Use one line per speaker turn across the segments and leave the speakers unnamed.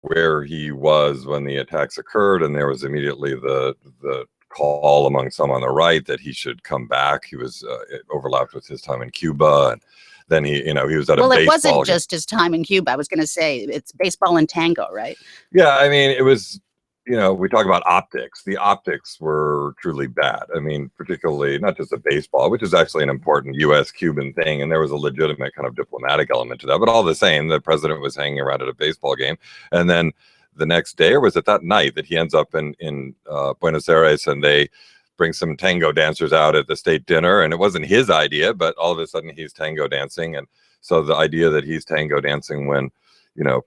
where he was when the attacks occurred, and there was immediately the call among some on the right that he should come back. He was it overlapped with his time in Cuba, and then he was at a baseball game.
Well, it wasn't just his time in Cuba. I was going to say it's baseball and tango, right?
Yeah, I mean, it was. We talk about optics. The optics were truly bad. I mean, particularly not just the baseball, which is actually an important U.S.-Cuban thing, and there was a legitimate kind of diplomatic element to that. But all the same, the president was hanging around at a baseball game, and then the next day, or was it that night, that he ends up in Buenos Aires, and they bring some tango dancers out at the state dinner, and it wasn't his idea, but all of a sudden he's tango dancing, and so the idea that he's tango dancing when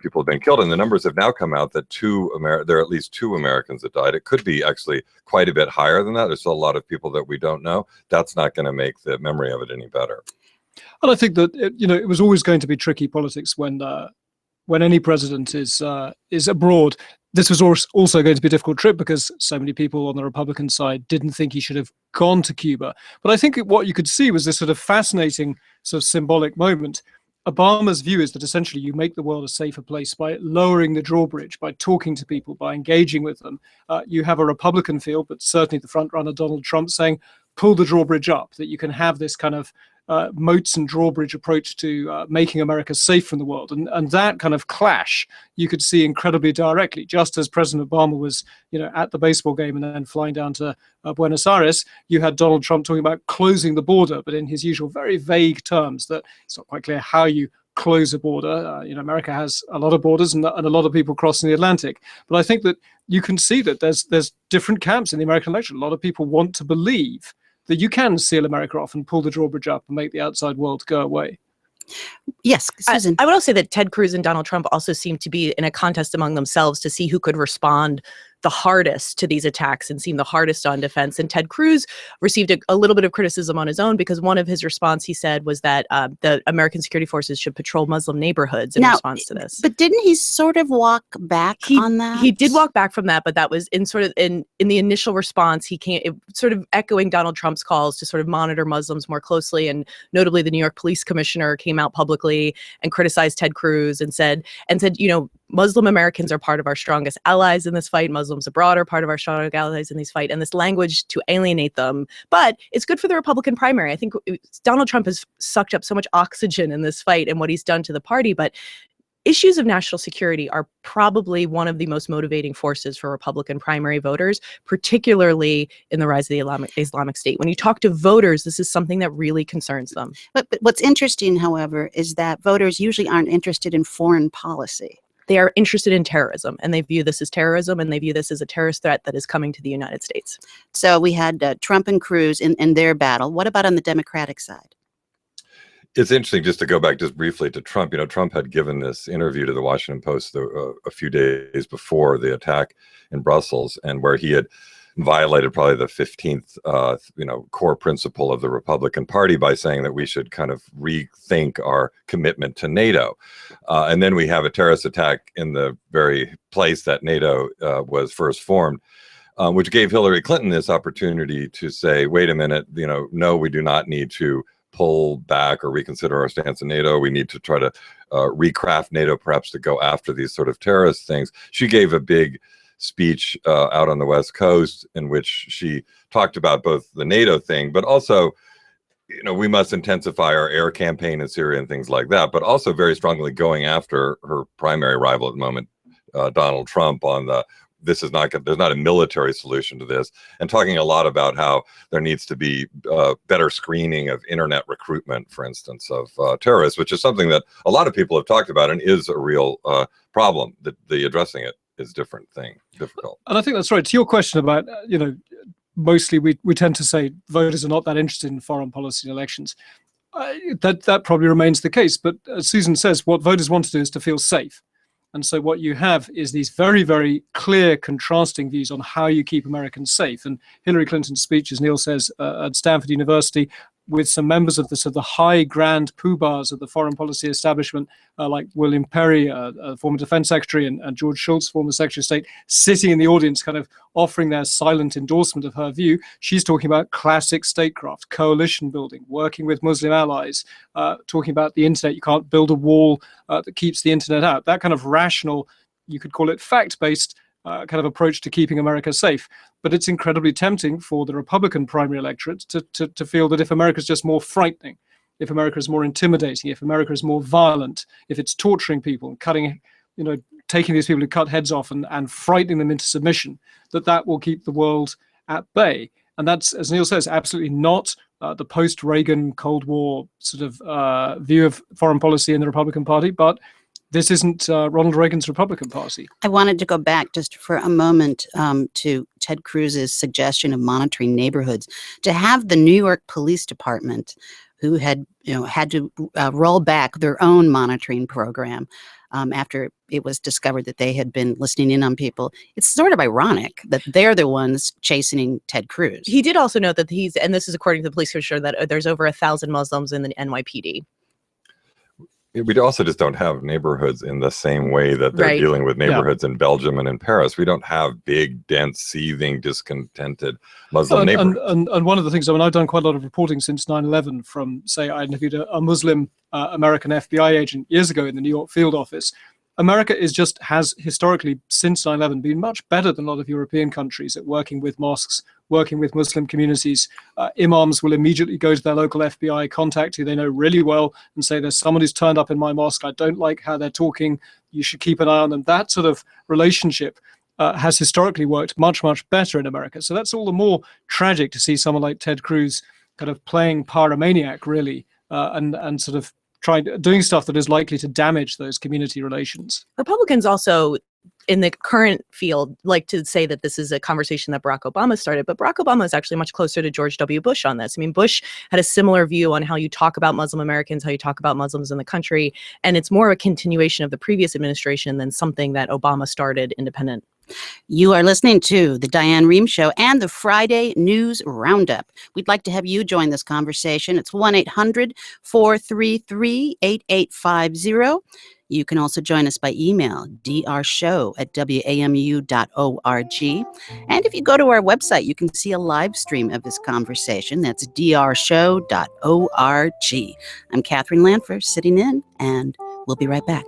people have been killed, and the numbers have now come out that there are at least 2 Americans that died. It could be actually quite a bit higher than that. There's still a lot of people that we don't know. That's not going to make the memory of it any better.
And I think that it was always going to be tricky politics when any president is abroad. This was also going to be a difficult trip because so many people on the Republican side didn't think he should have gone to Cuba. But I think what you could see was this sort of fascinating sort of symbolic moment. Obama's view is that essentially you make the world a safer place by lowering the drawbridge, by talking to people, by engaging with them. You have a Republican field, but certainly the front runner, Donald Trump, saying, pull the drawbridge up, that you can have this kind of moats and drawbridge approach to making America safe from the world. And that kind of clash you could see incredibly directly, just as President Obama was at the baseball game and then flying down to Buenos Aires. You had Donald Trump talking about closing the border, but in his usual very vague terms, that it's not quite clear how you close a border. America has a lot of borders and a lot of people crossing the Atlantic. But I think that you can see that there's different camps in the American election. A lot of people want to believe that you can seal America off and pull the drawbridge up and make the outside world go away.
Yes, Susan.
I would also say that Ted Cruz and Donald Trump also seem to be in a contest among themselves to see who could respond the hardest to these attacks and seem the hardest on defense. And Ted Cruz received a little bit of criticism on his own because one of his response, he said, was that the American security forces should patrol Muslim neighborhoods in response to this.
But didn't he sort of walk back on that?
He did walk back from that, but that was in the initial response. He came sort of echoing Donald Trump's calls to sort of monitor Muslims more closely. And notably, the New York police commissioner came out publicly and criticized Ted Cruz and said, Muslim Americans are part of our strongest allies in this fight. Muslims abroad are part of our strongest allies in this fight. And this language to alienate them. But it's good for the Republican primary. I think Donald Trump has sucked up so much oxygen in this fight and what he's done to the party. But issues of national security are probably one of the most motivating forces for Republican primary voters, particularly in the rise of the Islamic State. When you talk to voters, this is something that really concerns them.
But what's interesting, however, is that voters usually aren't interested in foreign policy.
They are interested in terrorism, and they view this as terrorism, and they view this as a terrorist threat that is coming to the United States.
So we had Trump and Cruz in their battle. What about on the Democratic side?
It's interesting, just to go back just briefly to Trump. Trump had given this interview to the Washington Post a few days before the attack in Brussels, and where he had violated probably the 15th, core principle of the Republican Party by saying that we should kind of rethink our commitment to NATO. And then we have a terrorist attack in the very place that NATO was first formed, which gave Hillary Clinton this opportunity to say, wait a minute, no, we do not need to pull back or reconsider our stance in NATO. We need to try to recraft NATO, perhaps to go after these sort of terrorist things. She gave a big speech out on the West Coast in which she talked about both the NATO thing, but also, we must intensify our air campaign in Syria and things like that, but also very strongly going after her primary rival at the moment, Donald Trump, on there's not a military solution to this, and talking a lot about how there needs to be better screening of internet recruitment, for instance, of terrorists, which is something that a lot of people have talked about and is a real problem. That the addressing it is difficult.
And I think that's right. To your question about, mostly we tend to say voters are not that interested in foreign policy in elections. That probably remains the case. But as Susan says, what voters want to do is to feel safe. And so what you have is these very, very clear contrasting views on how you keep Americans safe. And Hillary Clinton's speech, as Neil says, at Stanford University, with some members of the high grand poobahs of the foreign policy establishment, like William Perry, former defense secretary, and George Shultz, former secretary of state, sitting in the audience, kind of offering their silent endorsement of her view. She's talking about classic statecraft, coalition building, working with Muslim allies, talking about the internet. You can't build a wall that keeps the internet out. That kind of rational, you could call it fact-based kind of approach to keeping America safe. But it's incredibly tempting for the Republican primary electorate to feel that if America is just more frightening, if America is more intimidating, if America is more violent, if it's torturing people and cutting, taking these people who cut heads off and frightening them into submission, that will keep the world at bay. And that's, as Neil says, absolutely not the post-Reagan Cold War sort of view of foreign policy in the Republican Party, but this isn't Ronald Reagan's Republican Party.
I wanted to go back just for a moment to Ted Cruz's suggestion of monitoring neighborhoods. To have the New York Police Department, who had to roll back their own monitoring program after it was discovered that they had been listening in on people. It's sort of ironic that they're the ones chastening Ted Cruz.
He did also note that and this is according to the police commissioner, that there's over 1,000 Muslims in the NYPD.
We also just don't have neighborhoods in the same way that they're dealing with neighborhoods in Belgium and in Paris. We don't have big, dense, seething, discontented Muslim neighborhoods.
And one of the things, I've done quite a lot of reporting since 9/11 from, say, I interviewed a Muslim American FBI agent years ago in the New York field office. America has historically, since 9/11, been much better than a lot of European countries at working with mosques, working with Muslim communities. Imams will immediately go to their local FBI contact, who they know really well, and say, there's someone who's turned up in my mosque. I don't like how they're talking. You should keep an eye on them. That sort of relationship has historically worked much, much better in America. So that's all the more tragic to see someone like Ted Cruz kind of playing pyromaniac, really, and sort of doing stuff that is likely to damage those community relations.
Republicans also, in the current field, like to say that this is a conversation that Barack Obama started, but Barack Obama is actually much closer to George W. Bush on this. I mean, Bush had a similar view on how you talk about Muslim Americans, how you talk about Muslims in the country, and it's more a continuation of the previous administration than something that Obama started independent.
You are listening to The Diane Rehm Show and the Friday News Roundup. We'd like to have you join this conversation. It's 1-800-433-8850. You can also join us by email, drshow@wamu.org. And if you go to our website, you can see a live stream of this conversation. That's drshow.org. I'm Katherine Lanpher, sitting in, and we'll be right back.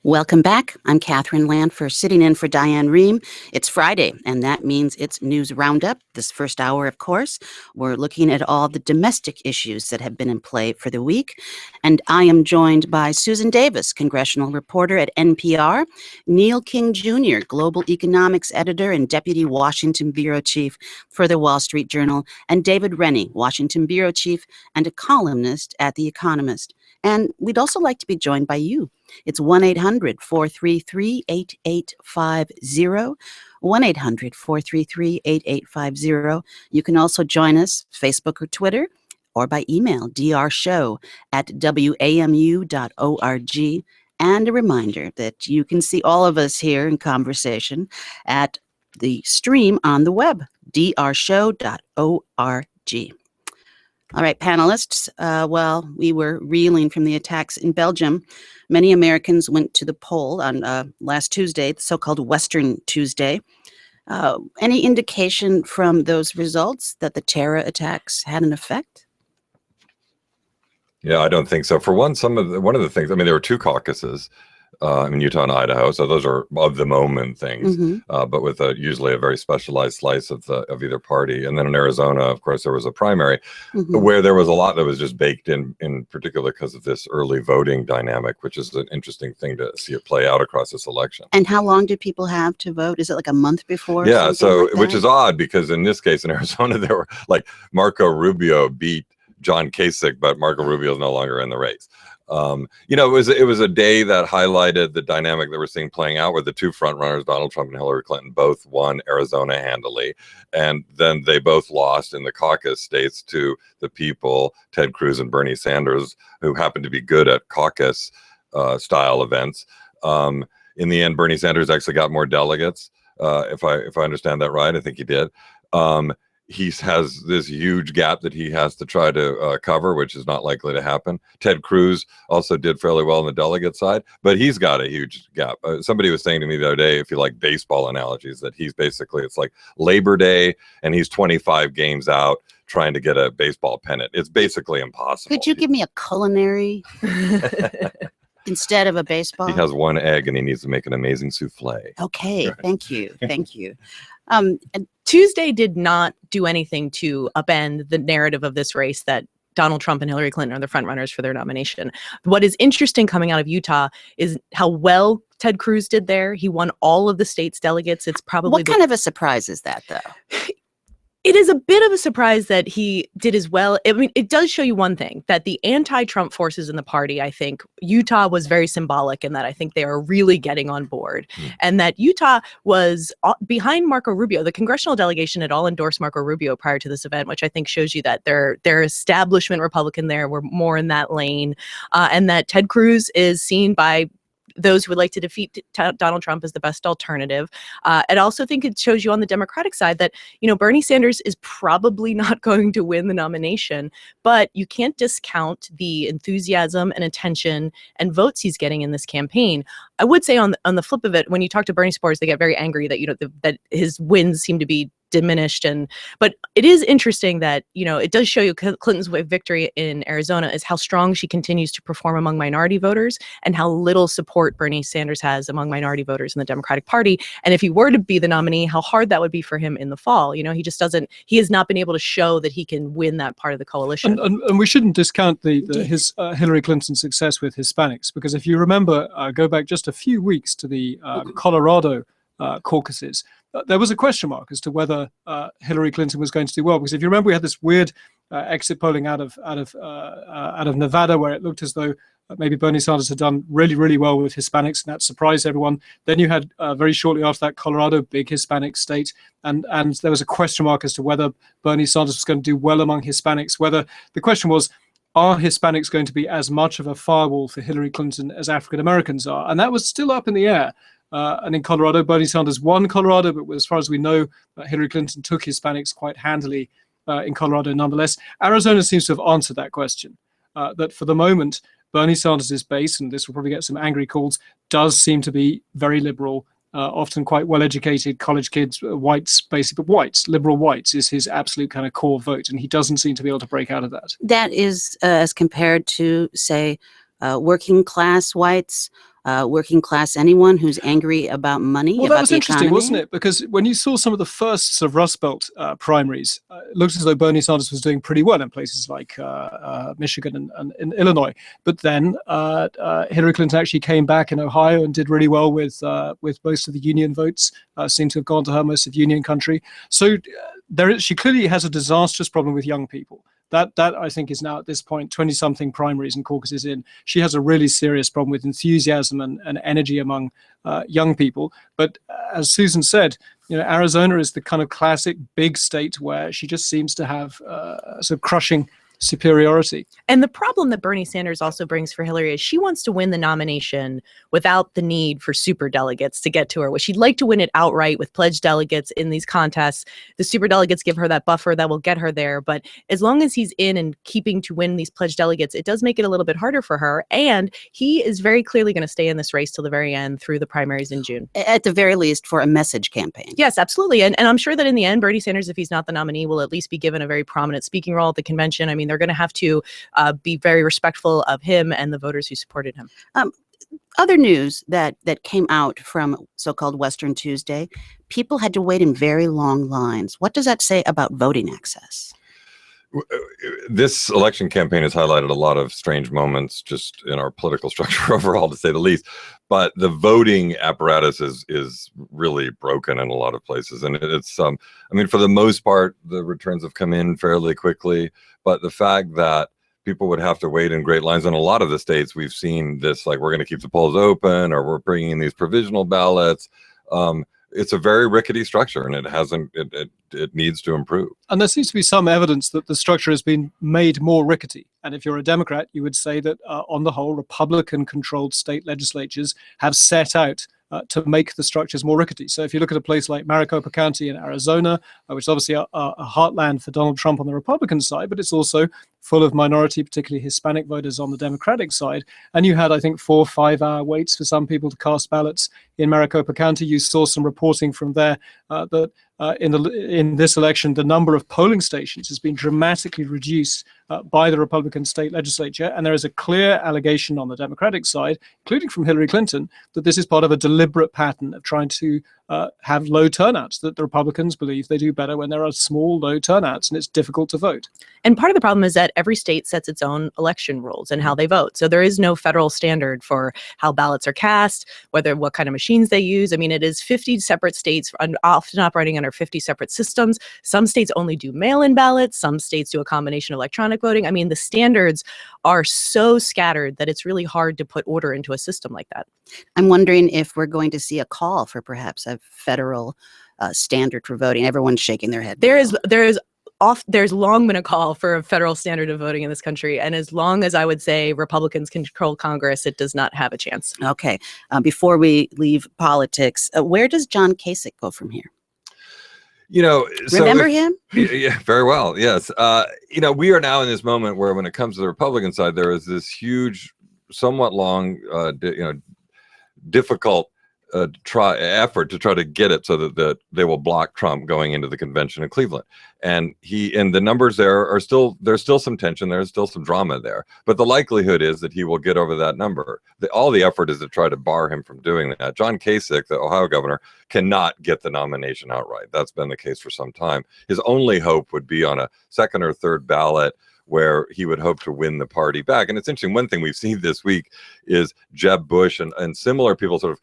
Welcome back. I'm Katherine Lanpher, sitting in for Diane Rehm. It's Friday, and that means it's News Roundup. This first hour, of course, we're looking at all the domestic issues that have been in play for the week. And I am joined by Susan Davis, congressional reporter at NPR, Neil King Jr., global economics editor and deputy Washington bureau chief for the Wall Street Journal, and David Rennie, Washington bureau chief and a columnist at The Economist. And we'd also like to be joined by you. It's 1-800-433-8850, 1-800-433-8850. You can also join us Facebook or Twitter or by email, drshow@wamu.org. And a reminder that you can see all of us here in conversation at the stream on the web, drshow.org. All right, panelists, while we were reeling from the attacks in Belgium, many Americans went to the poll on last Tuesday, the so-called Western Tuesday. Any indication from those results that the terror attacks had an effect?
Yeah, I don't think so. For one, one of the things, I mean, there were two caucuses in Utah and Idaho, so those are of the moment things, but with usually a very specialized slice of either party. And then in Arizona, of course, there was a primary where there was a lot that was just baked in particular because of this early voting dynamic, which is an interesting thing to see it play out across this election.
And how long do people have to vote? Is it like a month before?
Yeah, so
like
which is odd because in this case in Arizona, there were like Marco Rubio beat John Kasich, but Marco Rubio is no longer in the race. It was a day that highlighted the dynamic that we're seeing playing out, where the two front runners, Donald Trump and Hillary Clinton, both won Arizona handily, and then they both lost in the caucus states to the people, Ted Cruz and Bernie Sanders, who happened to be good at caucus style events. In the end, Bernie Sanders actually got more delegates, if I understand that right. I think he did. He has this huge gap that he has to try to cover, which is not likely to happen. Ted Cruz also did fairly well on the delegate side, but he's got a huge gap. Somebody was saying to me the other day, if you like baseball analogies, that he's basically, it's like Labor Day and he's 25 games out trying to get a baseball pennant. It's basically impossible.
Could you give me a culinary instead of a baseball?
He has one egg and he needs to make an amazing souffle.
Okay, thank you. Thank you.
Tuesday did not do anything to upend the narrative of this race that Donald Trump and Hillary Clinton are the frontrunners for their nomination. What is interesting coming out of Utah is how well Ted Cruz did there. He won all of the state's delegates. It's probably
what kind of a surprise is that, though?
It is a bit of a surprise that he did as well. I mean, it does show you one thing, that the anti-Trump forces in the party, I think Utah was very symbolic in that I think they are really getting on board. And that Utah was behind Marco Rubio. The congressional delegation had all endorsed Marco Rubio prior to this event, which I think shows you that their establishment Republican there were more in that lane. And that Ted Cruz is seen by those who would like to defeat Donald Trump as the best alternative. I also think it shows you on the Democratic side that, Bernie Sanders is probably not going to win the nomination, but you can't discount the enthusiasm and attention and votes he's getting in this campaign. I would say on the flip of it, when you talk to Bernie supporters, they get very angry that, that his wins seem to be diminished. But it is interesting that, it does show you Clinton's victory in Arizona is how strong she continues to perform among minority voters and how little support Bernie Sanders has among minority voters in the Democratic Party. And if he were to be the nominee, how hard that would be for him in the fall. He has not been able to show that he can win that part of the coalition.
And we shouldn't discount his Hillary Clinton's success with Hispanics, because if you remember, go back just a few weeks to the Colorado caucuses, there was a question mark as to whether Hillary Clinton was going to do well. Because if you remember, we had this weird exit polling out of Nevada, where it looked as though maybe Bernie Sanders had done really, really well with Hispanics, and that surprised everyone. Then you had very shortly after that Colorado, big Hispanic state, and there was a question mark as to whether Bernie Sanders was going to do well among Hispanics. Whether the question was, are Hispanics going to be as much of a firewall for Hillary Clinton as African Americans are? And that was still up in the air. And in Colorado, Bernie Sanders won Colorado, but as far as we know, Hillary Clinton took Hispanics quite handily in Colorado nonetheless. Arizona seems to have answered that question, that for the moment, Bernie Sanders' base, and this will probably get some angry calls, does seem to be very liberal, often quite well-educated college kids, whites, basically, but whites, liberal whites is his absolute kind of core vote, and he doesn't seem to be able to break out of that.
That is as compared to, say, working class whites, working class, anyone who's angry about money,
Well,
about
that was
the
interesting,
economy?
wasn't it? Because when you saw some of the first sort of Rust Belt primaries, it looked as though Bernie Sanders was doing pretty well in places like Michigan and in Illinois. But then Hillary Clinton actually came back in Ohio and did really well with most of the union votes. Seemed to have gone to her, most of union country. So she clearly has a disastrous problem with young people. That I think is now at this point 20-something primaries and caucuses in. She has a really serious problem with enthusiasm and energy among young people. But as Susan said, Arizona is the kind of classic big state where she just seems to have sort of crushing superiority.
And the problem that Bernie Sanders also brings for Hillary is she wants to win the nomination without the need for super delegates to get to her. She'd like to win it outright with pledged delegates in these contests. The super delegates give her that buffer that will get her there. But as long as he's in and keeping to win these pledged delegates, it does make it a little bit harder for her. And he is very clearly going to stay in this race till the very end through the primaries in June.
At the very least, for a message campaign.
Yes, absolutely. And I'm sure that in the end, Bernie Sanders, if he's not the nominee, will at least be given a very prominent speaking role at the convention. I mean, they're going to have to be very respectful of him and the voters who supported him.
Other news that came out from so-called Western Tuesday, people had to wait in very long lines. What does that say about voting access?
This election campaign has highlighted a lot of strange moments just in our political structure overall, to say the least. But the voting apparatus is really broken in a lot of places. And it's, I mean, for the most part, the returns have come in fairly quickly. But the fact that people would have to wait in great lines in a lot of the states, we've seen this, like, we're going to keep the polls open, or we're bringing in these provisional ballots. It's a very rickety structure, and it needs to improve.
And there seems to be some evidence that the structure has been made more rickety. And if you're a Democrat, you would say that on the whole, Republican-controlled state legislatures have set out to make the structures more rickety. So if you look at a place like Maricopa County in Arizona, which is obviously a heartland for Donald Trump on the Republican side, but it's also full of minority, particularly Hispanic voters on the Democratic side. And you had, I think, 4 or 5 hour waits for some people to cast ballots in Maricopa County. You saw some reporting from there that in this election, the number of polling stations has been dramatically reduced by the Republican state legislature. And there is a clear allegation on the Democratic side, including from Hillary Clinton, that this is part of a deliberate pattern of trying to have low turnouts, that the Republicans believe they do better when there are small, low turnouts, and it's difficult to vote.
And part of the problem is that every state sets its own election rules and how they vote. So there is no federal standard for how ballots are cast, what kind of machines they use. I mean, it is 50 separate states, often operating under 50 separate systems. Some states only do mail-in ballots. Some states do a combination of electronic voting. I mean, the standards are so scattered that it's really hard to put order into a system like that.
I'm wondering if we're going to see a call for perhaps a federal standard for voting. Everyone's shaking their head.
There's long been a call for a federal standard of voting in this country. And as long as I would say Republicans control Congress, it does not have a chance.
Okay. Before we leave politics, where does John Kasich go from here? Remember him?
Yeah, very well. Yes. We are now in this moment where, when it comes to the Republican side, there is this huge, somewhat long, difficult effort to try to get it so that they will block Trump going into the convention in Cleveland. And the numbers there's still some tension, there's still some drama there, but the likelihood is that he will get over that number. All the effort is to try to bar him from doing that. John Kasich, the Ohio governor, cannot get the nomination outright. That's been the case for some time. His only hope would be on a second or third ballot, where he would hope to win the party back. And it's interesting, one thing we've seen this week is Jeb Bush and similar people sort of,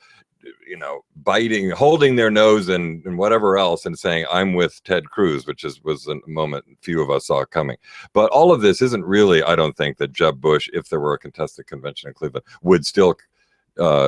holding their nose and whatever else, and saying, I'm with Ted Cruz, which was a moment few of us saw coming. But all of this isn't really, I don't think, that Jeb Bush, if there were a contested convention in Cleveland, would still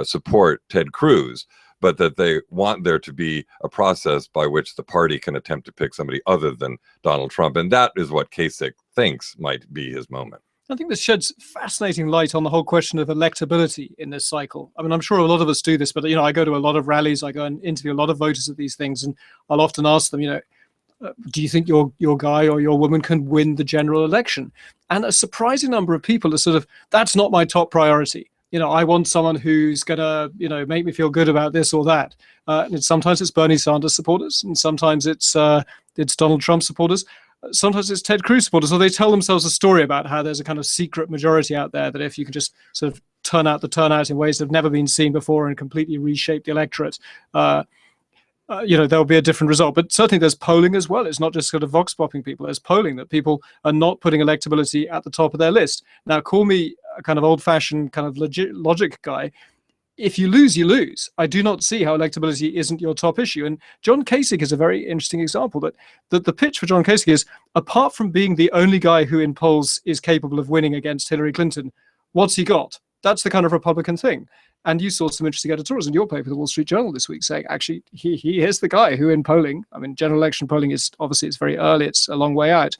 support Ted Cruz, but that they want there to be a process by which the party can attempt to pick somebody other than Donald Trump. And that is what Kasich thinks might be his moment.
I think this sheds fascinating light on the whole question of electability in this cycle. I mean, I'm sure a lot of us do this, but, I go to a lot of rallies, I go and interview a lot of voters at these things, and I'll often ask them, do you think your guy or your woman can win the general election? And a surprising number of people are sort of, that's not my top priority. I want someone who's going to, make me feel good about this or that. And sometimes it's Bernie Sanders supporters, and sometimes it's Donald Trump supporters. Sometimes it's Ted Cruz supporters, or they tell themselves a story about how there's a kind of secret majority out there that if you can just sort of turn out the turnout in ways that have never been seen before and completely reshape the electorate, there'll be a different result. But certainly there's polling as well. It's not just sort of vox popping people. There's polling that people are not putting electability at the top of their list. Now, call me a kind of old-fashioned kind of logic guy. If you lose, you lose. I do not see how electability isn't your top issue. And John Kasich is a very interesting example that the pitch for John Kasich is, apart from being the only guy who in polls is capable of winning against Hillary Clinton, what's he got? That's the kind of Republican thing. And you saw some interesting editorials in your paper, the Wall Street Journal, this week, saying actually he is the guy who in polling, I mean, general election polling is obviously it's very early, it's a long way out.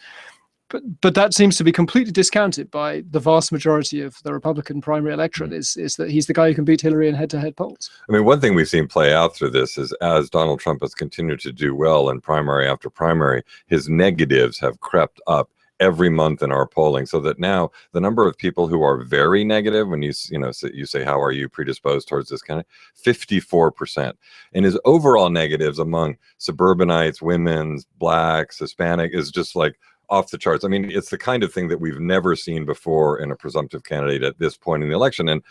But that seems to be completely discounted by the vast majority of the Republican primary electorate is that he's the guy who can beat Hillary in head-to-head polls.
I mean, one thing we've seen play out through this is as Donald Trump has continued to do well in primary after primary, his negatives have crept up every month in our polling, so that now the number of people who are very negative, when you say how are you predisposed towards this kind of 54%, and his overall negatives among suburbanites, women, blacks, Hispanic is just like off the charts. I mean, it's the kind of thing that we've never seen before in a presumptive candidate at this point in the election. And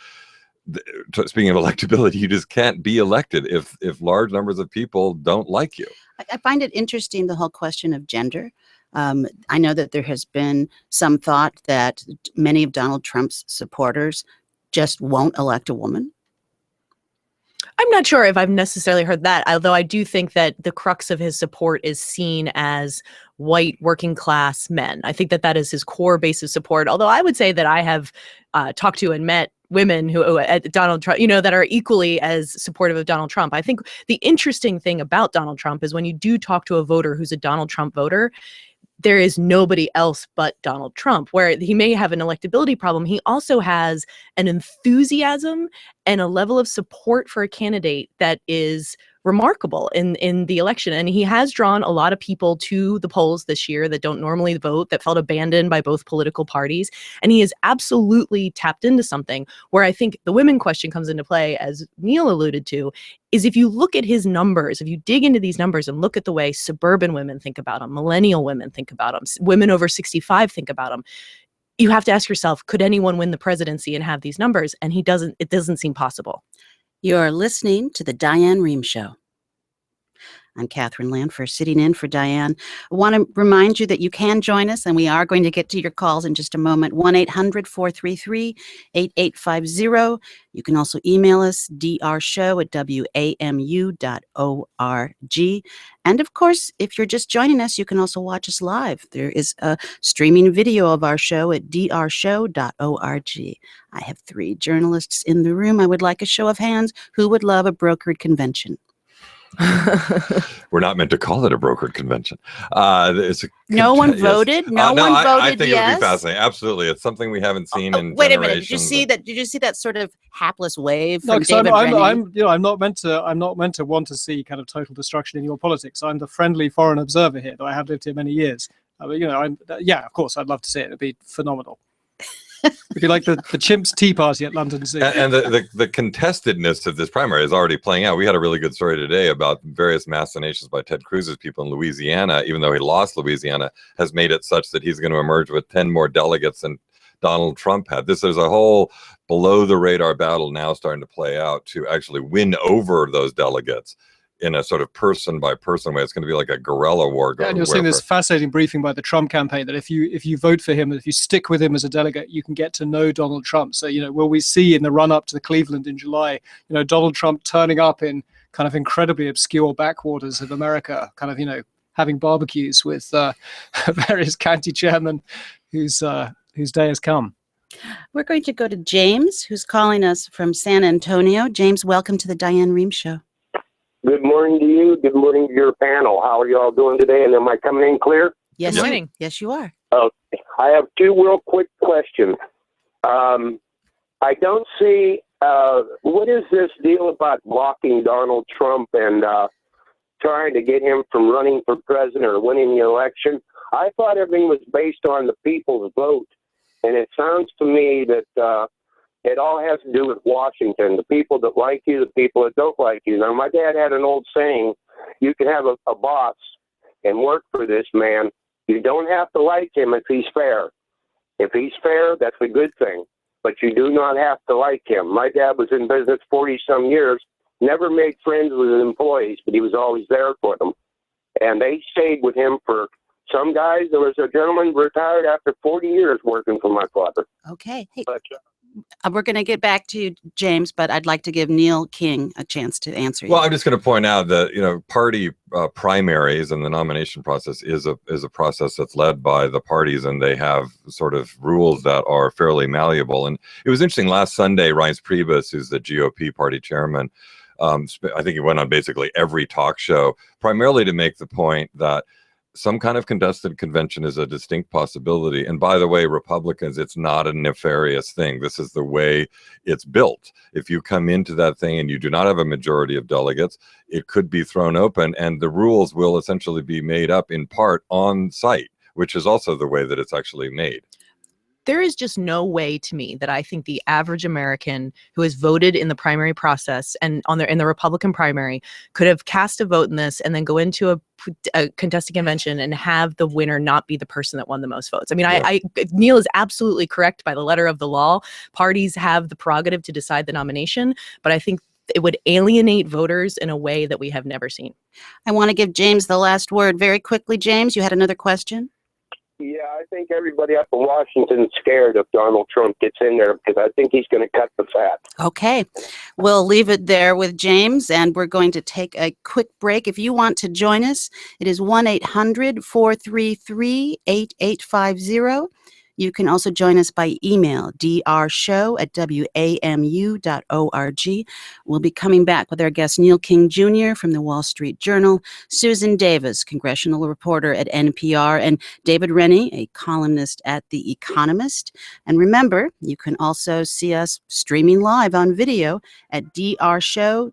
speaking of electability, you just can't be elected if large numbers of people don't like you.
I find it interesting, the whole question of gender. I know that there has been some thought that many of Donald Trump's supporters just won't elect a woman.
I'm not sure if I've necessarily heard that, although I do think that the crux of his support is seen as white working class men. I think that is his core base of support, although I would say that I have talked to and met women who at Donald Trump, that are equally as supportive of Donald Trump. I think the interesting thing about Donald Trump is when you do talk to a voter who's a Donald Trump voter, there is nobody else but Donald Trump. Where he may have an electability problem, he also has an enthusiasm and a level of support for a candidate that is remarkable in the election. And he has drawn a lot of people to the polls this year that don't normally vote, that felt abandoned by both political parties. And he has absolutely tapped into something where I think the women question comes into play, as Neil alluded to, is if you look at his numbers, if you dig into these numbers and look at the way suburban women think about him, millennial women think about him, women over 65 think about him, you have to ask yourself, could anyone win the presidency and have these numbers? And it doesn't seem possible.
You're listening to The Diane Rehm Show. I'm Katherine Lanpher, sitting in for Diane. I want to remind you that you can join us, and we are going to get to your calls in just a moment. 1-800-433-8850. You can also email us, drshow@wamu.org. And of course, if you're just joining us, you can also watch us live. There is a streaming video of our show at drshow.org. I have 3 journalists in the room. I would like a show of hands. Who would love a brokered convention?
We're not meant to call it a brokered convention.
No one voted. No one voted.
I think
yes.
It would be fascinating. Absolutely, it's something we haven't seen in
wait
generations.
a minute. Did you see that sort of hapless wave
No,
from David
I'm not meant to want to see kind of total destruction in your politics. I'm the friendly foreign observer here, though I have lived here many years. Of course, I'd love to see it. It'd be phenomenal. It'd be like the chimps tea party at London Zoo.
And the contestedness of this primary is already playing out. We had a really good story today about various machinations by Ted Cruz's people in Louisiana. Even though he lost Louisiana, has made it such that he's going to emerge with 10 more delegates than Donald Trump had. There's a whole below the radar battle now starting to play out to actually win over those delegates in a sort of person by person way. It's going to be like a guerrilla war.
Yeah, and you're seeing this fascinating briefing by the Trump campaign that if you vote for him, if you stick with him as a delegate, you can get to know Donald Trump. So, will we see in the run up to the Cleveland in July, Donald Trump turning up in kind of incredibly obscure backwaters of America, kind of, having barbecues with various county chairmen whose day has come.
We're going to go to James, who's calling us from San Antonio. James, welcome to the Diane Rehm Show.
Good morning to you. Good morning to your panel. How are you all doing today? And am I coming in clear?
Yes,
Good morning.
Yes, you are.
I have 2 real quick questions. I don't see what is this deal about blocking Donald Trump and trying to get him from running for president or winning the election? I thought everything was based on the people's vote, and it sounds to me that it all has to do with Washington, the people that like you, the people that don't like you. Now, my dad had an old saying, you can have a boss and work for this man. You don't have to like him if he's fair. If he's fair, that's a good thing. but you do not have to like him. My dad was in business 40-some years, never made friends with his employees, but he was always there for them. And they stayed with him for some guys. There was a gentleman retired after 40 years working for my father.
Okay. Hey,
But
we're going to get back to you, James, but I'd like to give Neil King a chance to answer you.
Well, I'm just going to point out that party primaries and the nomination process is a process that's led by the parties, and they have sort of rules that are fairly malleable. And it was interesting last Sunday, Reince Priebus, who's the GOP party chairman, I think he went on basically every talk show, primarily to make the point that some kind of contested convention is a distinct possibility. And by the way, Republicans, it's not a nefarious thing. This is the way it's built. If you come into that thing and you do not have a majority of delegates, it could be thrown open, and the rules will essentially be made up in part on site, which is also the way that it's actually made.
There is just no way to me that I think the average American who has voted in the primary process and in the Republican primary could have cast a vote in this and then go into a contested convention and have the winner not be the person that won the most votes. I mean,
Yeah.
Neil is absolutely correct by the letter of the law. Parties have the prerogative to decide the nomination, but I think it would alienate voters in a way that we have never seen.
I want to give James the last word very quickly. James, you had another question?
yeah, I think everybody up in Washington's scared if Donald Trump gets in there because I think he's going to cut the fat.
Okay, we'll leave it there with James, and we're going to take a quick break. If you want to join us, it is 1-800-433-8850. You can also join us by email, drshow@wamu.org. We'll be coming back with our guest Neil King Jr. from the Wall Street Journal, Susan Davis, congressional reporter at NPR, and David Rennie, a columnist at The Economist. And remember, you can also see us streaming live on video at drshow.org.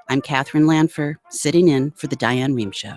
I'm Katherine Lanpher, sitting in for The Diane Rehm Show.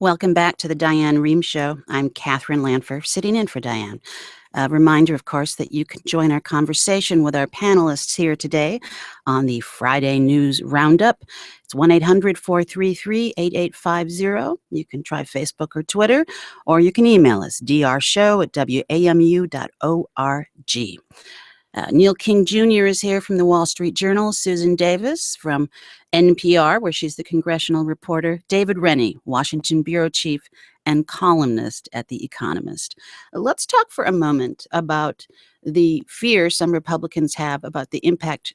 Welcome back to the Diane Rehm Show. I'm Katherine Lanpher, sitting in for Diane. A reminder, of course, that you can join our conversation with our panelists here today on the Friday News Roundup. It's 1-800-433-8850. You can try Facebook or Twitter, or you can email us, drashow@wamu.org. Neil King Jr. is here from the Wall Street Journal, Susan Davis from NPR, where she's the congressional reporter, David Rennie, Washington bureau chief and columnist at The Economist. Let's talk for a moment about the fear some Republicans have about the impact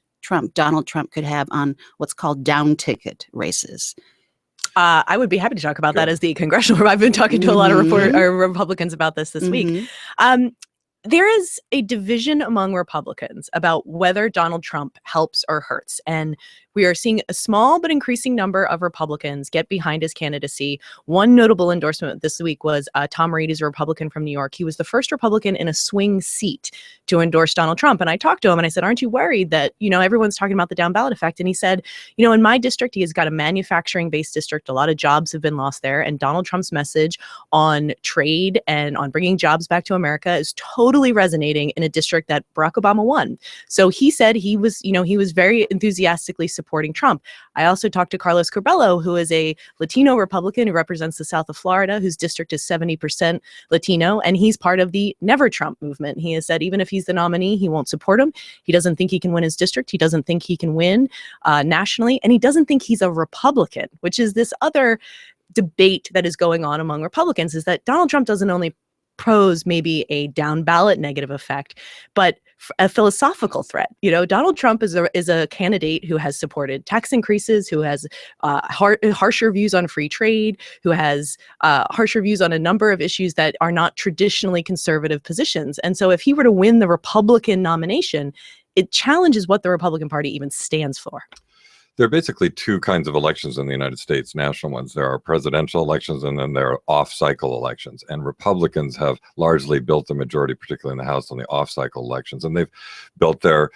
Donald Trump could have on what's called down ticket races.
I would be happy to talk about that as the congressional. I've been talking to a lot of Republicans about this week. There is a division among Republicans about whether Donald Trump helps or hurts. And we are seeing a small but increasing number of Republicans get behind his candidacy. One notable endorsement this week was Tom Reed, who's a Republican from New York. He was the first Republican in a swing seat to endorse Donald Trump. And I talked to him and I said, aren't you worried that, everyone's talking about the down ballot effect? And he said, in my district, he has got a manufacturing-based district. A lot of jobs have been lost there. And Donald Trump's message on trade and on bringing jobs back to America is totally resonating in a district that Barack Obama won. So he said he was very enthusiastically supporting Trump. I also talked to Carlos Curbelo, who is a Latino Republican who represents the south of Florida, whose district is 70% Latino, and he's part of the Never Trump movement. He has said even if he's the nominee, he won't support him. He doesn't think he can win his district. He doesn't think he can win nationally, and he doesn't think he's a Republican, which is this other debate that is going on among Republicans, is that Donald Trump doesn't only pose maybe a down ballot negative effect, but a philosophical threat. Donald Trump is a candidate who has supported tax increases, who has harsher views on free trade, who has harsher views on a number of issues that are not traditionally conservative positions. And so if he were to win the Republican nomination, it challenges what the Republican Party even stands for.
There are basically two kinds of elections in the United States, national ones. There are presidential elections and then there are off-cycle elections. And Republicans have largely built the majority, particularly in the House, on the off-cycle elections. And they've built their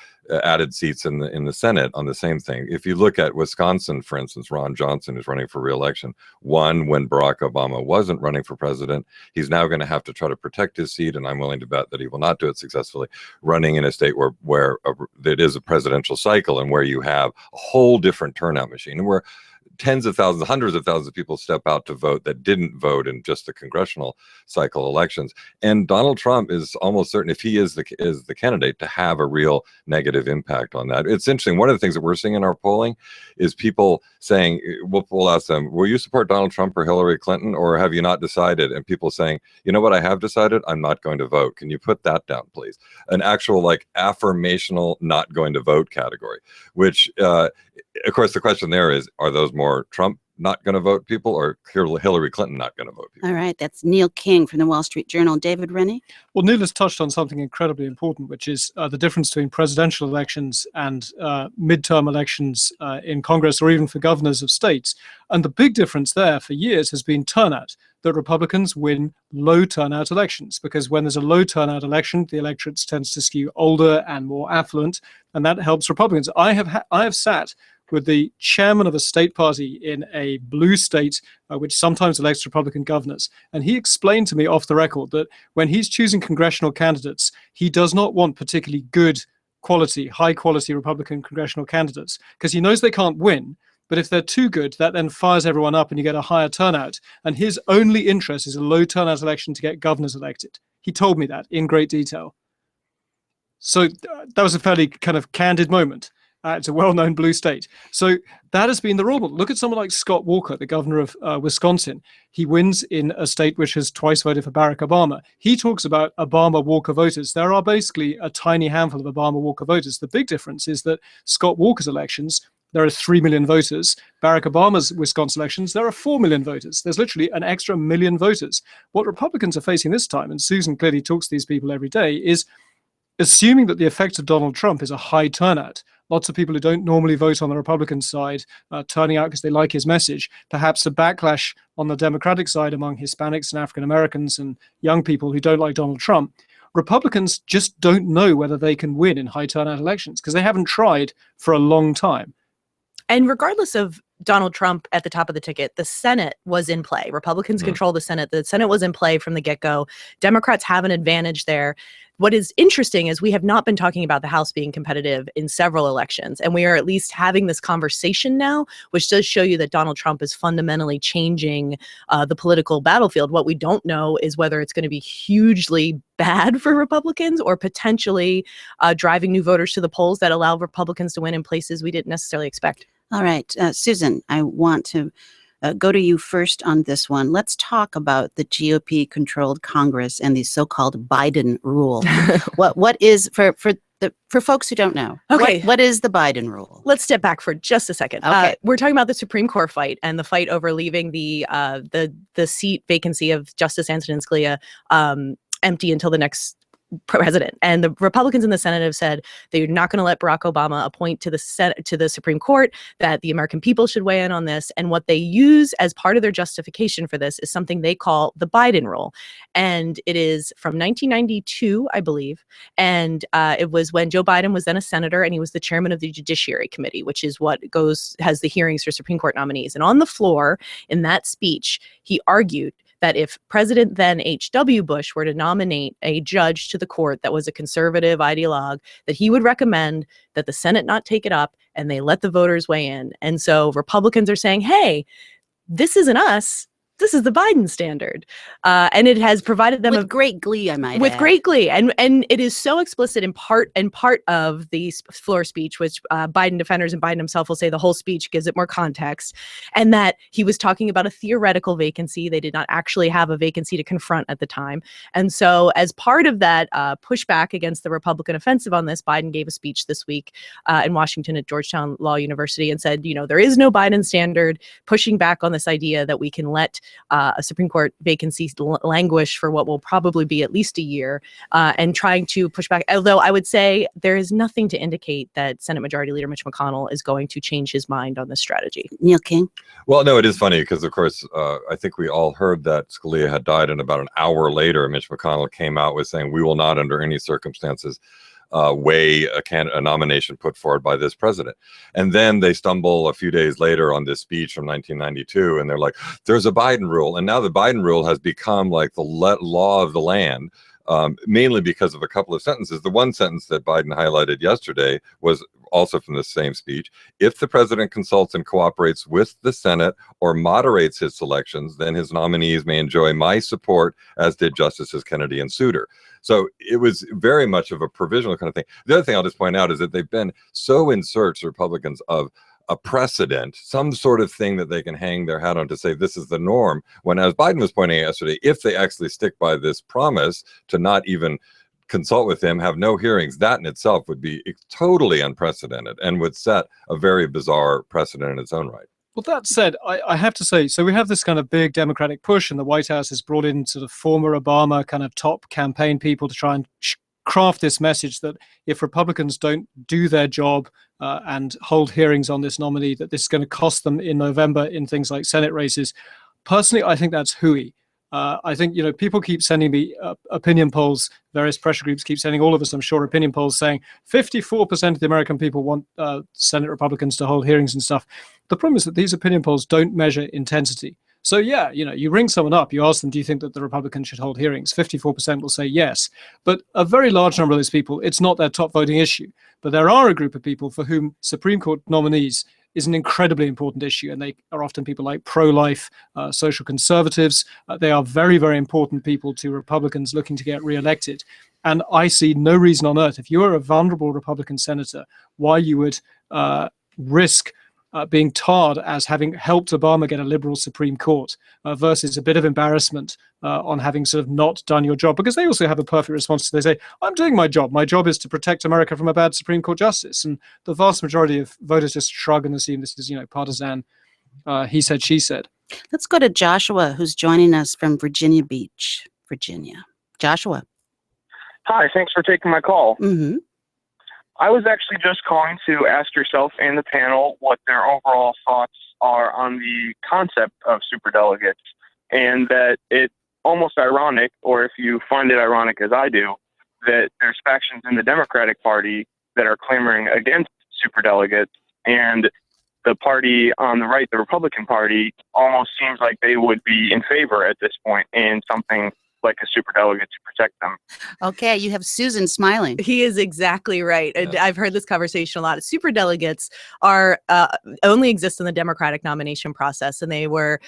added seats in the Senate on the same thing. If you look at Wisconsin, for instance, Ron Johnson is running for re-election. Won when Barack Obama wasn't running for president. He's now going to have to try to protect his seat, and I'm willing to bet that he will not do it successfully, running in a state where it is a presidential cycle and where you have a whole different turnout machine, and where tens of thousands, hundreds of thousands of people step out to vote that didn't vote in just the congressional cycle elections. And Donald Trump is almost certain, if he is the candidate, to have a real negative impact on that. It's interesting. One of the things that we're seeing in our polling is people saying, we'll ask them, will you support Donald Trump or Hillary Clinton, or have you not decided? And people saying, you know what, I have decided, I'm not going to vote. Can you put that down, please? An actual affirmational not going to vote category, which of course, the question there is, are those more Trump not going to vote people or Hillary Clinton not going to vote people?
All right. That's Neil King from the Wall Street Journal. David Rennie?
Well, Neil has touched on something incredibly important, which is the difference between presidential elections and midterm elections in Congress or even for governors of states. And the big difference there for years has been turnout, that Republicans win low turnout elections, because when there's a low turnout election, the electorate tends to skew older and more affluent, and that helps Republicans. I have sat with the chairman of a state party in a blue state, which sometimes elects Republican governors. And he explained to me off the record that when he's choosing congressional candidates, he does not want particularly good quality, high quality Republican congressional candidates, because he knows they can't win. But if they're too good, that then fires everyone up and you get a higher turnout. And his only interest is a low turnout election to get governors elected. He told me that in great detail. So that was a fairly kind of candid moment. It's a well-known blue state. So that has been the rule. Look at someone like Scott Walker, the governor of Wisconsin. He wins in a state which has twice voted for Barack Obama. He talks about Obama-Walker voters. There are basically a tiny handful of Obama-Walker voters. The big difference is that Scott Walker's elections, there are 3 million voters. Barack Obama's Wisconsin elections, there are 4 million voters. There's literally an extra million voters. What Republicans are facing this time, and Susan clearly talks to these people every day, is assuming that the effect of Donald Trump is a high turnout. Lots of people who don't normally vote on the Republican side turning out because they like his message. Perhaps a backlash on the Democratic side among Hispanics and African Americans and young people who don't like Donald Trump. Republicans just don't know whether they can win in high turnout elections because they haven't tried for a long time.
And regardless of Donald Trump at the top of the ticket, the Senate was in play. Republicans control the Senate. The Senate was in play from the get-go. Democrats have an advantage there. What is interesting is we have not been talking about the House being competitive in several elections, and we are at least having this conversation now, which does show you that Donald Trump is fundamentally changing the political battlefield. What we don't know is whether it's going to be hugely bad for Republicans or potentially driving new voters to the polls that allow Republicans to win in places we didn't necessarily expect.
All right, Susan, I want to go to you first on this one. Let's talk about the GOP-controlled Congress and the so-called Biden rule. What is for folks who don't know?
Okay,
what is the Biden rule?
Let's step back for just a second.
Okay,
we're talking about the Supreme Court fight and the fight over leaving the seat vacancy of Justice Antonin Scalia empty until the next president. And the Republicans in the Senate have said they're not going to let Barack Obama appoint to the Supreme Court, that the American people should weigh in on this. And what they use as part of their justification for this is something they call the Biden rule. And it is from 1992, I believe. And it was when Joe Biden was then a senator and he was the chairman of the Judiciary Committee, which is what has the hearings for Supreme Court nominees. And on the floor in that speech, he argued that if President then H.W. Bush were to nominate a judge to the court that was a conservative ideologue, that he would recommend that the Senate not take it up and they let the voters weigh in. And so Republicans are saying, hey, this isn't us. This is the Biden standard. And it has provided them
with great glee, I might
with
add.
great glee. And it is so explicit in part of the floor speech, which Biden defenders and Biden himself will say the whole speech gives it more context, and that he was talking about a theoretical vacancy. They did not actually have a vacancy to confront at the time. And so as part of that pushback against the Republican offensive on this, Biden gave a speech this week in Washington at Georgetown Law University and said, there is no Biden standard, pushing back on this idea that we can let a Supreme Court vacancy languish for what will probably be at least a year, and trying to push back. Although I would say there is nothing to indicate that Senate Majority Leader Mitch McConnell is going to change his mind on this strategy.
Neil King?
Well, no, it is funny because, of course, I think we all heard that Scalia had died, and about an hour later, Mitch McConnell came out with saying, we will not under any circumstances weigh a nomination put forward by this president. And then they stumble a few days later on this speech from 1992, and they're like, there's a Biden rule. And now the Biden rule has become like the law of the land, mainly because of a couple of sentences. The one sentence that Biden highlighted yesterday was also from the same speech. If the president consults and cooperates with the Senate or moderates his selections, then his nominees may enjoy my support, as did Justices Kennedy and Souter. So it was very much of a provisional kind of thing. The other thing I'll just point out is that they've been so in search, Republicans, of a precedent, some sort of thing that they can hang their hat on to say this is the norm, when, as Biden was pointing out yesterday, if they actually stick by this promise to not even consult with him, have no hearings, that in itself would be totally unprecedented and would set a very bizarre precedent in its own right.
Well, that said, I have to say, so we have this kind of big Democratic push, and the White House has brought in sort of former Obama kind of top campaign people to try and craft this message that if Republicans don't do their job and hold hearings on this nominee, that this is going to cost them in November in things like Senate races. Personally, I think that's hooey. I think, people keep sending me opinion polls, various pressure groups keep sending all of us, I'm sure, opinion polls saying 54% of the American people want Senate Republicans to hold hearings and stuff. The problem is that these opinion polls don't measure intensity. So yeah, you ring someone up, you ask them, do you think that the Republicans should hold hearings? 54% will say yes. But a very large number of those people, it's not their top voting issue. But there are a group of people for whom Supreme Court nominees is an incredibly important issue, and they are often people like pro-life, social conservatives. They are very, very important people to Republicans looking to get reelected. And I see no reason on earth, if you are a vulnerable Republican senator, why you would risk being tarred as having helped Obama get a liberal Supreme Court versus a bit of embarrassment on having sort of not done your job, because they also have a perfect response. They say, I'm doing my job. My job is to protect America from a bad Supreme Court justice. And the vast majority of voters just shrug and assume this is, partisan. He said, she said.
Let's go to Joshua, who's joining us from Virginia Beach, Virginia. Joshua.
Hi, thanks for taking my call.
Mm-hmm.
I was actually just calling to ask yourself and the panel what their overall thoughts are on the concept of superdelegates, and that it's almost ironic, or if you find it ironic as I do, that there's factions in the Democratic Party that are clamoring against superdelegates, and the party on the right, the Republican Party, almost seems like they would be in favor at this point in something like a superdelegate to protect them.
Okay, you have Susan smiling.
He is exactly right. And I've heard this conversation a lot. Superdelegates are only exist in the Democratic nomination process, and they were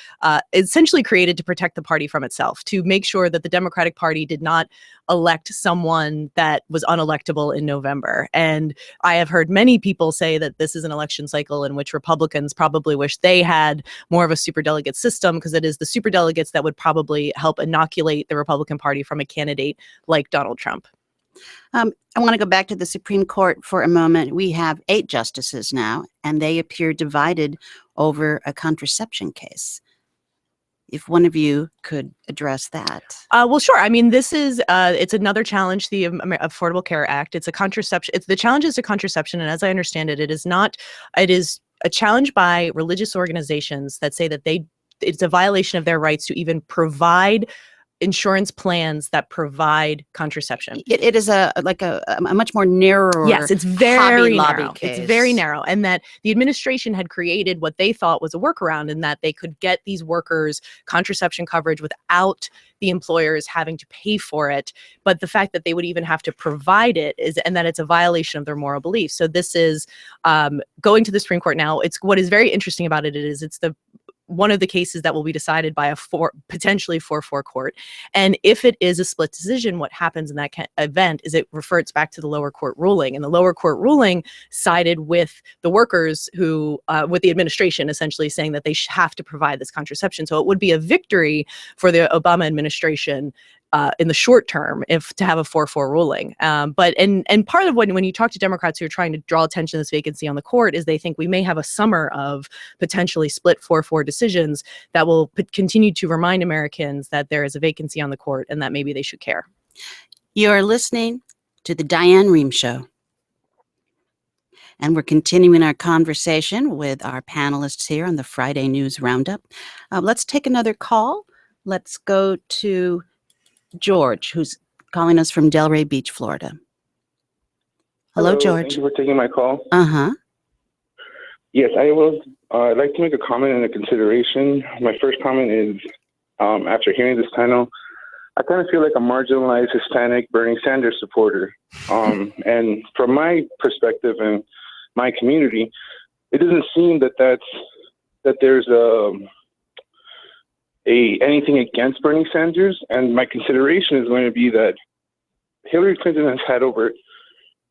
essentially created to protect the party from itself, to make sure that the Democratic Party did not elect someone that was unelectable in November. And I have heard many people say that this is an election cycle in which Republicans probably wish they had more of a superdelegate system, because it is the superdelegates that would probably help inoculate the Republican Party from a candidate like Donald Trump.
I want to go back to the Supreme Court for a moment. We have 8 justices now, and they appear divided over a contraception case. If one of you could address that.
Well, sure. I mean, this is it's another challenge to the Affordable Care Act. It's a contraception. The challenge is to contraception, and as I understand it, it is not. It is a challenge by religious organizations that say that it's a violation of their rights to even provide insurance plans that provide contraception.
It is a much more narrower.
Yes, it's very narrow.
Case.
It's very narrow, and that the administration had created what they thought was a workaround, in that they could get these workers contraception coverage without the employers having to pay for it. But the fact that they would even have to provide it and that it's a violation of their moral beliefs. So this is going to the Supreme Court now. It's what is very interesting about it is it's one of the cases that will be decided by a potentially 4-4 court. And if it is a split decision, what happens in that event is it reverts back to the lower court ruling. And the lower court ruling sided with the workers with the administration, essentially saying that they have to provide this contraception. So it would be a victory for the Obama administration in the short term, to have a 4-4 ruling. But part of when you talk to Democrats who are trying to draw attention to this vacancy on the court is they think we may have a summer of potentially split 4-4 decisions that will continue to remind Americans that there is a vacancy on the court and that maybe they should care.
You're listening to the Diane Rehm Show. And we're continuing our conversation with our panelists here on the Friday News Roundup. Let's take another call. Let's go to George, who's calling us from Delray Beach, Florida. Hello, George.
Thank you for taking my call.
Yes,
I'd like to make a comment and a consideration. My first comment is, after hearing this panel, I kind of feel like a marginalized Hispanic Bernie Sanders supporter. And from my perspective and my community, it doesn't seem that there's anything against Bernie Sanders. And my consideration is going to be that Hillary Clinton has had over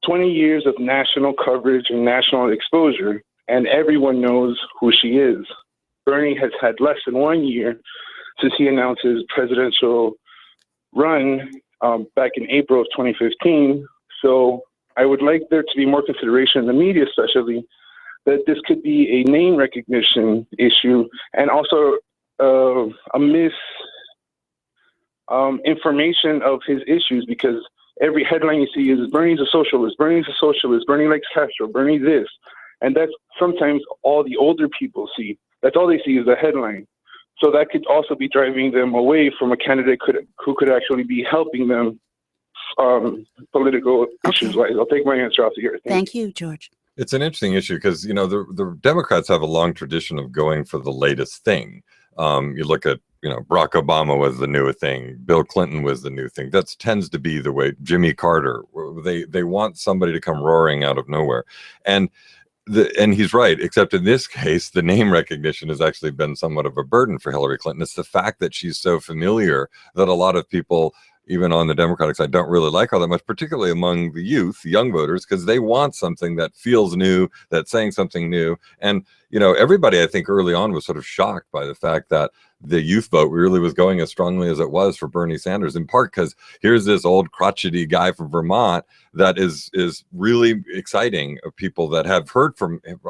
20 years of national coverage and national exposure, and everyone knows who she is. Bernie has had less than 1 year since he announced his presidential run back in April of 2015. So I would like there to be more consideration in the media, especially, that this could be a name recognition issue, and also a information of his issues, because every headline you see is Bernie's a socialist, Bernie's a socialist, Bernie likes Castro, Bernie this. And that's sometimes all the older people see. That's all they see is the headline. So that could also be driving them away from a candidate who could actually be helping them political issues-wise. I'll take my answer off here.
Thank you, George.
It's an interesting issue because, the Democrats have a long tradition of going for the latest thing. You look at, Barack Obama was the new thing. Bill Clinton was the new thing. That tends to be the way. Jimmy Carter, they want somebody to come roaring out of nowhere. And he's right, except in this case, the name recognition has actually been somewhat of a burden for Hillary Clinton. It's the fact that she's so familiar that a lot of people, even on the Democratic side, don't really like her that much, particularly among the youth, the young voters, because they want something that feels new, that's saying something new. And, everybody, I think, early on was sort of shocked by the fact that the youth vote really was going as strongly as it was for Bernie Sanders, in part because here's this old crotchety guy from Vermont that is really exciting of people that have heard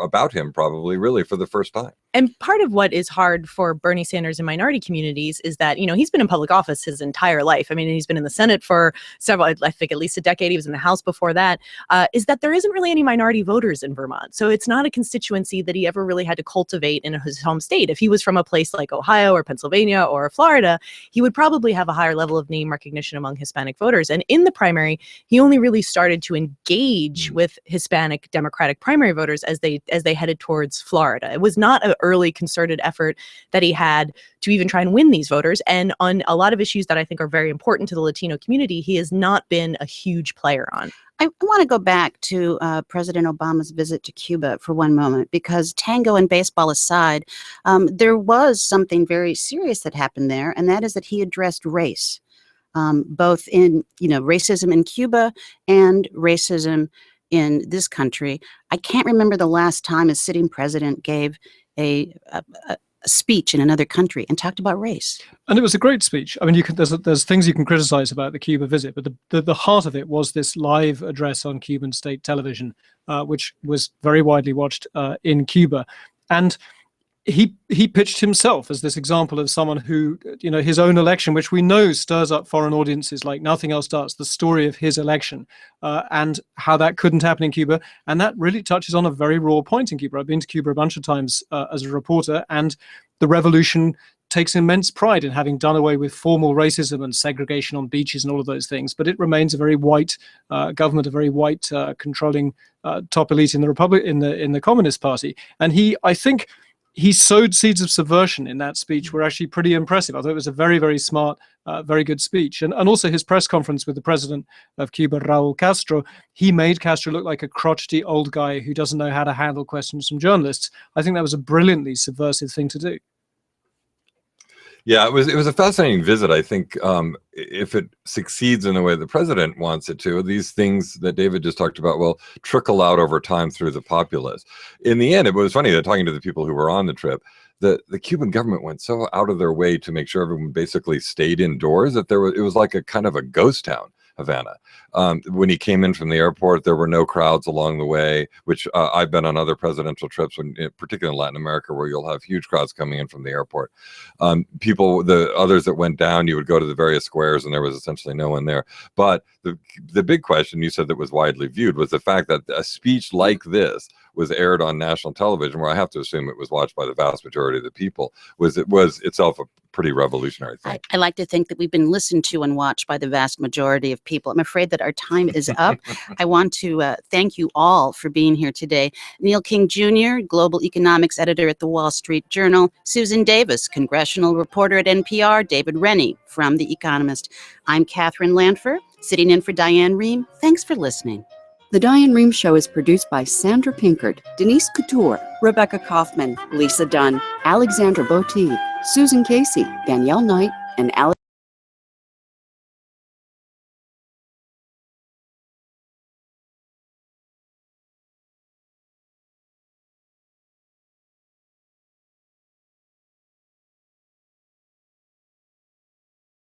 about him probably really for the first time.
And part of what is hard for Bernie Sanders and minority communities is that, he's been in public office his entire life. I mean, he's been in the Senate for I think at least a decade. He was in the House before that, is that there isn't really any minority voters in Vermont. So it's not a constituency that he ever really had to cultivate in his home state. If he was from a place like Ohio or or Pennsylvania or Florida, he would probably have a higher level of name recognition among Hispanic voters. And in the primary, he only really started to engage with Hispanic Democratic primary voters as they headed towards Florida. It was not an early concerted effort that he had to even try and win these voters. And on a lot of issues that I think are very important to the Latino community, he has not been a huge player on.
I want to go back to President Obama's visit to Cuba for one moment, because tango and baseball aside, there was something very serious that happened there, and that is that he addressed race, both in, racism in Cuba and racism in this country. I can't remember the last time a sitting president gave a speech in another country and talked about race. And
it was a great speech. I mean, there's things you can criticize about the Cuba visit, but the heart of it was this live address on Cuban state television, which was very widely watched in Cuba. And he pitched himself as this example of someone who, his own election, which we know stirs up foreign audiences like nothing else does, the story of his election and how that couldn't happen in Cuba. And that really touches on a very raw point in Cuba. I've been to Cuba a bunch of times as a reporter, and the revolution takes immense pride in having done away with formal racism and segregation on beaches and all of those things. But it remains a very white government, a very white controlling top elite in the Republic, in the Communist Party. And I think he sowed seeds of subversion in that speech were actually pretty impressive. I thought it was a very, very smart, very good speech. And also his press conference with the president of Cuba, Raul Castro, he made Castro look like a crotchety old guy who doesn't know how to handle questions from journalists. I think that was a brilliantly subversive thing to do.
Yeah, it was a fascinating visit. I think if it succeeds in the way the president wants it to, these things that David just talked about will trickle out over time through the populace. In the end, it was funny that talking to the people who were on the trip, the Cuban government went so out of their way to make sure everyone basically stayed indoors that it was like a kind of a ghost town, Havana. When he came in from the airport, there were no crowds along the way, which I've been on other presidential trips, particularly in Latin America, where you'll have huge crowds coming in from the airport. The others that went down, you would go to the various squares and there was essentially no one there. But the big question you said that was widely viewed was the fact that a speech like this was aired on national television, where I have to assume it was watched by the vast majority of the people, was itself a pretty revolutionary thing.
I like to think that we've been listened to and watched by the vast majority of people. I'm afraid that our time is up. I want to thank you all for being here today. Neil King Jr., Global Economics Editor at the Wall Street Journal, Susan Davis, Congressional Reporter at NPR, David Rennie from The Economist. I'm Katherine Lanpher, sitting in for Diane Rehm. Thanks for listening.
The Diane Rehm Show is produced by Sandra Pinkard, Denise Couture, Rebecca Kaufman, Lisa Dunn, Alexandra Botev, Susan Casey, Danielle Knight, and Alex